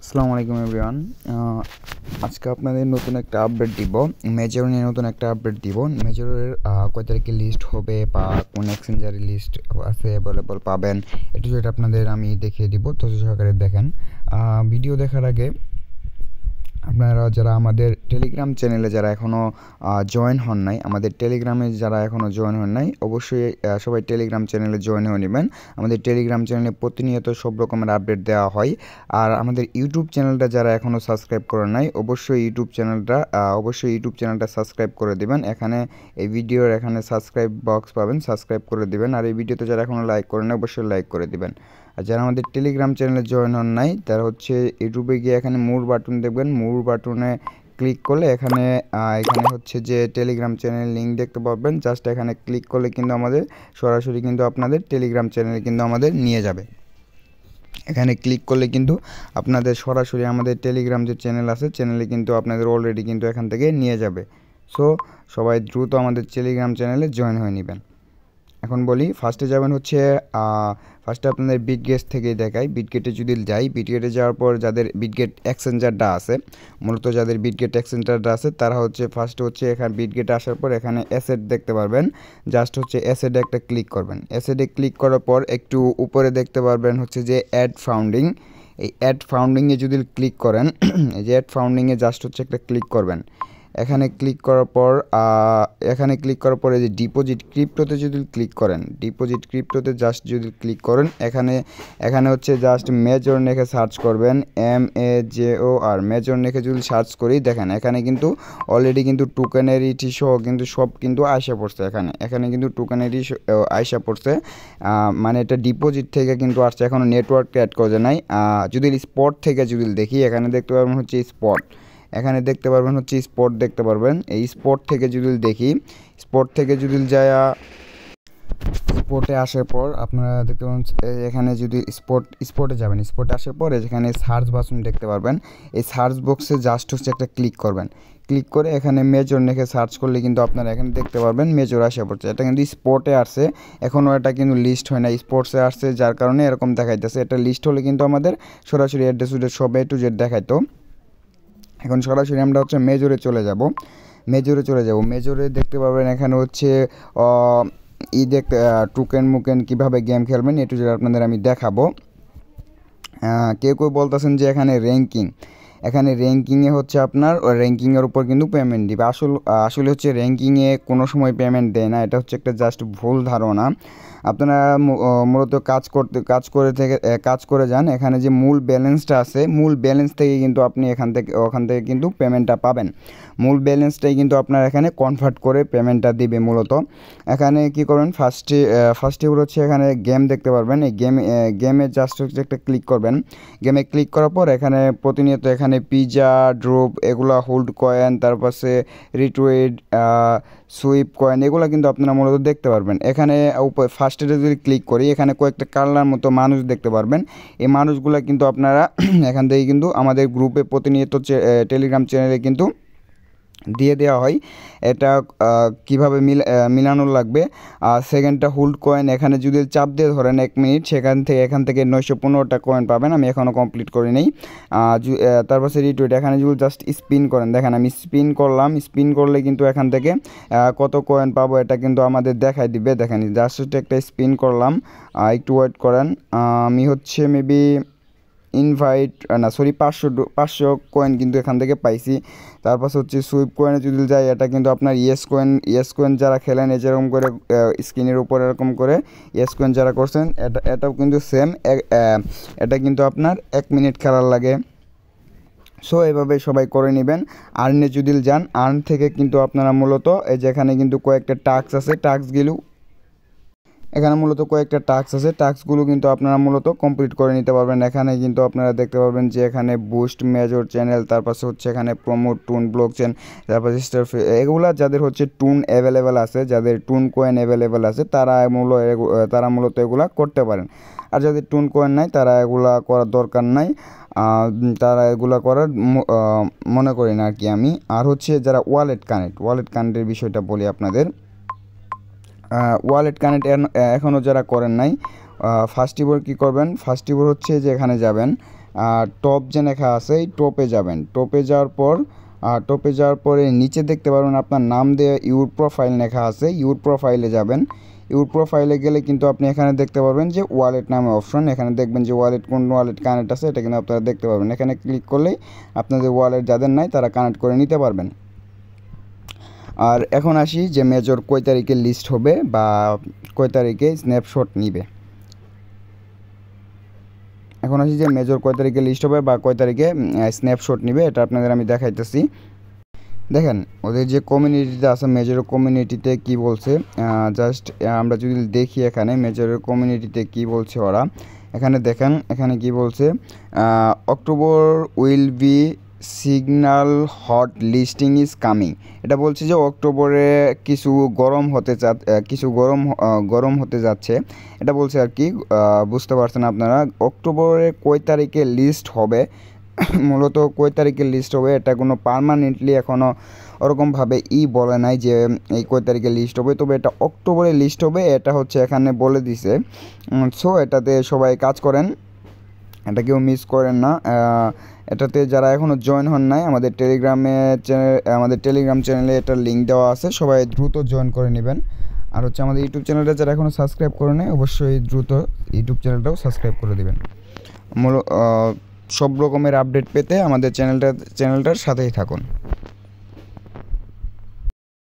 আসসালামু আলাইকুম এভরিওয়ান। আজকে আপনাদের নতুন একটা আপডেট দিব। মেজর নিয়ে নতুন একটা আপডেট দিব। মেজরের কয় তারিখে লিস্ট হবে বা কোন এক্সচেঞ্জারে লিস্ট আছে অ্যাভেলেবল পাবেন, এটা আপনাদের আমি দেখিয়ে দিব। ধৈর্য সহকারে দেখেন। ভিডিও দেখার আগে আপনারা যারা আমাদের টেলিগ্রাম চ্যানেলে যারা এখনও জয়েন হন নাই, আমাদের টেলিগ্রামে যারা এখনও জয়েন হন নাই, অবশ্যই সবাই টেলিগ্রাম চ্যানেলে জয়েন হয়ে নেবেন। আমাদের টেলিগ্রাম চ্যানেলে প্রতিনিয়ত সব রকমের আপডেট দেওয়া হয়। আর আমাদের ইউটিউব চ্যানেলটা যারা এখনও সাবস্ক্রাইব করেন নাই, অবশ্যই ইউটিউব চ্যানেলটা সাবস্ক্রাইব করে দিবেন। এখানে এই ভিডিওর এখানে সাবস্ক্রাইব বক্স পাবেন, সাবস্ক্রাইব করে দিবেন। আর এই ভিডিওতে যারা এখনও লাইক করেন নাই, অবশ্যই লাইক করে দিবেন। আর যারা আমাদের টেলিগ্রাম চ্যানেলে জয়েন হন নাই, তারা হচ্ছে ইউটিউবে গিয়ে এখানে মোর বাটন দেখবেন। মোর বাটনে ক্লিক করলে এখানে হচ্ছে যে টেলিগ্রাম চ্যানেল লিঙ্ক দেখতে পাবেন। জাস্ট এখানে ক্লিক করলে কিন্তু আমাদের সরাসরি কিন্তু আপনাদের টেলিগ্রাম চ্যানেলে কিন্তু আমাদের নিয়ে যাবে। এখানে ক্লিক করলে কিন্তু আপনাদের সরাসরি আমাদের টেলিগ্রাম যে চ্যানেল আছে, চ্যানেলে কিন্তু আপনাদের অলরেডি কিন্তু এখান থেকে নিয়ে যাবে। সো সবাই দ্রুত আমাদের টেলিগ্রাম চ্যানেলে জয়েন হয়ে নেবেন। এখন বলি, ফার্স্টে যাবেন হচ্ছে ফার্স্টে আপনাদের বিটগেট থেকেই দেখাই। বিটগেটে যদি যাই, বিটগেটে যাওয়ার পর যাদের বিটগেট এক্সচেঞ্জারটা আছে, মূলত যাদের বিটগেট এক্সচেঞ্জারটা আছে তারা হচ্ছে ফার্স্টে হচ্ছে এখানে বিটগেটে আসার পর এখানে অ্যাসেট দেখতে পারবেন। জাস্ট হচ্ছে অ্যাসেটে একটা ক্লিক করবেন। অ্যাসেটে ক্লিক করার পর একটু উপরে দেখতে পারবেন হচ্ছে যে অ্যাড ফাউন্ডিং। এই অ্যাড ফাউন্ডিংয়ে যদি ক্লিক করেন, এই যে অ্যাড ফাউন্ডিংয়ে জাস্ট হচ্ছে একটা ক্লিক করবেন। এখানে ক্লিক করার পর এই যে ডিপোজিট ক্রিপ্টোতে যদি ক্লিক করেন, ডিপোজিট ক্রিপ্টোতে জাস্ট যদি ক্লিক করেন, এখানে হচ্ছে জাস্ট মেজর লিখে সার্চ করবেন, MAJOR মেজর লিখে যদি সার্চ করি, দেখেন এখানে কিন্তু অলরেডি কিন্তু টোকেনারিটি সহ কিন্তু সব কিন্তু আইসা পড়ছে। এখানে কিন্তু টোকেনারি আইসা পড়ছে, মানে এটা ডিপোজিট থেকে কিন্তু আসছে, এখনও নেটওয়ার্ক অ্যাড করে নাই। যদি স্পট থেকে যদি দেখি, এখানে দেখতে পারবেন হচ্ছে স্পট, এখানে দেখতে পারবেন হচ্ছে স্পট দেখতে পারবেন। এই স্পট থেকে যদি দেখি, স্পট থেকে যদি যায়, স্পটে আসার পর আপনারা দেখতে পাবেন এখানে যদি স্পটে যাবেন, স্পটে আসার পর এখানে সার্চ বাটন দেখতে পারবেন। এই সার্চ বক্সে জাস্ট হচ্ছে একটা ক্লিক করবেন। ক্লিক করে এখানে মেজর লিখে সার্চ করলে কিন্তু আপনারা এখানে দেখতে পারবেন মেজর আসা পড়ছে। এটা কিন্তু স্পটে আসছে, এখনও এটা কিন্তু লিস্ট হয় না, স্পোর্টসে আসছে, যার কারণে এরকম দেখাইতেছে। এটা লিস্ট হলে কিন্তু আমাদের সরাসরি অ্যাড্রেস সব A to Z দেখাইতো। এখন সরাসরি আমরা হচ্ছে মেজরে চলে যাব। মেজরে দেখতে পাবেন এখানে হচ্ছে টোকেন কীভাবে গেম খেলবেন A to Z আপনাদের আমি দেখাবো। কেউ বলতেছেন যে এখানে র্যাঙ্কিংয়ে হচ্ছে আপনার র্যাঙ্কিংয়ের উপর কিন্তু পেমেন্ট দিবে। আসলে হচ্ছে র্যাঙ্কিংয়ে কোনো সময় পেমেন্ট দেয় না, এটা হচ্ছে একটা জাস্ট ভুল ধারণা। আপনারা মূলত কাজ করে যান। এখানে যে মূল ব্যালেন্সটা আছে, মূল ব্যালেন্স থেকে কিন্তু আপনি ওখান থেকে কিন্তু পেমেন্টটা পাবেন। মূল ব্যালেন্সটাই কিন্তু আপনার এখানে কনভার্ট করে পেমেন্টটা দিবে মূলত। এখানে কি করবেন, ফার্স্টে হচ্ছে এখানে গেম দেখতে পারবেন। এই গেমে জাস্ট হচ্ছে একটা ক্লিক করবেন। গেমে ক্লিক করার পর এখানে প্রতিনিয়ত এখানে পিজা ড্রপ, এগুলো হোল্ড কয়েন, তারপরে রিটুইট, সুইপ কয়েন, এগুলো কিন্তু আপনারা মূলত দেখতে পারবেন। এখানে ফার্স্টে যদি ক্লিক করি, এখানে কয়েকটা কালার মতো মানুষ দেখতে পারবেন। এই মানুষগুলো কিন্তু আপনারা এখান থেকে কিন্তু আমাদের গ্রুপে প্রতিনিয়ত টেলিগ্রাম চ্যানেলে কিন্তু দিয়ে দেওয়া হয়। এটা কীভাবে মিলানো লাগবে, সেকেন্ডটা হোল্ড কয়েন, এখানে যদি চাপ দিয়ে ধরেন 1 মিনিট, এখান থেকে 915টা কয়েন পাবেন। আমি এখনও কমপ্লিট করি নেই। তারপরে রিটুইট, এখানে যদি জাস্ট স্পিন করেন, দেখেন আমি স্পিন করলাম, স্পিন করলে কিন্তু এখান থেকে কত কয়েন পাবো এটা কিন্তু আমাদের দেখাই দিবে। দেখেন জাস্ট একটা স্পিন করলাম, একটু ওয়েট করেন। আমি হচ্ছে মেবি 500 কয়েন কিন্তু এখান থেকে পাইছি। তারপর হচ্ছে সুইপ কয়েনে যদি যাই, এটা কিন্তু আপনার ইয়েস কয়েন যারা খেলেন, যেরকম করে স্ক্রিনের উপর এরকম করে ইয়েস কয়েন যারা করছেন, এটাও কিন্তু সেম। এটা কিন্তু আপনার 1 মিনিট খেলার লাগে। সো এভাবে সবাই করে নেবেন। আর্নে যদি যান, আর্ন থেকে কিন্তু আপনারা মূলত এই যেখানে কিন্তু কয়েকটা টাস্ক আছে, টাস্কগুলো কিন্তু আপনারা মূলত কমপ্লিট করে নিতে পারবেন। এখানে কিন্তু আপনারা দেখতে পারবেন যে এখানে বুস্ট মেজর চ্যানেল, তারপর হচ্ছে এখানে প্রমোট টুন ব্লক চেন, তারপর এগুলা যাদের হচ্ছে টুন অ্যাভেলেবেল আছে, যাদের টুন কয়েন অ্যাভেলেবেল আছে, তারা মূলত এগুলা করতে পারেন। আর যাদের টুন কয়েন নাই, তারা এগুলা করার দরকার নাই, তারা এগুলা করার মনে করি না আর কি আমি। আর হচ্ছে যারা ওয়ালেট কানেক্টের বিষয়টা বলি আপনাদের। ওয়ালেট কানেক্ট এখনও যারা করেন নাই, ফার্স্ট ইভোর কী করবেন, ফার্স্ট ইভোর হচ্ছে যে এখানে যাবেন, টপ যে লেখা আছে এই টপে যাবেন। টপে যাওয়ার পরে নিচে দেখতে পারবেন আপনার নাম দিয়ে ইউর প্রোফাইল লেখা আছে, ইউর প্রোফাইলে যাবেন। ইউর প্রোফাইলে গেলে কিন্তু আপনি এখানে দেখতে পারবেন যে ওয়ালেট নামে অপশন, এখানে দেখবেন যে কোন ওয়ালেট কানেক্ট আছে এটা কিন্তু আপনারা দেখতে পারবেন। এখানে ক্লিক করলেই আপনাদের ওয়ালেট যাদের নাই তারা কানেক্ট করে নিতে পারবেন। আর এখন আসি যে মেজর কয় তারিখে লিস্ট হবে বা কয় তারিখে স্ন্যাপশট নিবে। এখন আসি যে মেজর কয় তারিখে লিস্ট হবে বা কয় তারিখে স্ন্যাপশট নিবে, এটা আপনাদের আমি দেখাইতেছি। দেখেন ওদের যে কমিউনিটিতে আছে মেজরের কমিউনিটিতে কি বলছে, জাস্ট আমরা যদি দেখি এখানে মেজরের কমিউনিটিতে কি বলছে ওরা, এখানে দেখেন এখানে কি বলছে, October will be signal hot listing is coming. এটা বলছে যে অক্টোবরে কিছু গরম হতে যাচ্ছে, এটা বলছে আর কি। বুঝতে পারছেন আপনারা অক্টোবরে কয় তারিখে লিস্ট হবে মূলত কয় তারিখে লিস্ট হবে এটা কোনো পার্মানেন্টলি এখনও ওরকমভাবে বলে নাই যে এই কয় তারিখে লিস্ট হবে, তবে এটা অক্টোবরে লিস্ট হবে এটা হচ্ছে এখানে বলে দিছে। সো এটাতে সবাই কাজ করেন, এটা কেউ মিস করেন না। এটাতে যারা এখনও জয়েন হন নাই আমাদের টেলিগ্রাম চ্যানেলে এটার লিঙ্ক দেওয়া আছে, সবাই দ্রুত জয়েন করে নেবেন। আর হচ্ছে আমাদের ইউটিউব চ্যানেলটা যারা এখনও সাবস্ক্রাইব করে নেয় অবশ্যই দ্রুত ইউটিউব চ্যানেলটাও সাবস্ক্রাইব করে দেবেন। সব রকমের আপডেট পেতে আমাদের চ্যানেলটার সাথেই থাকুন।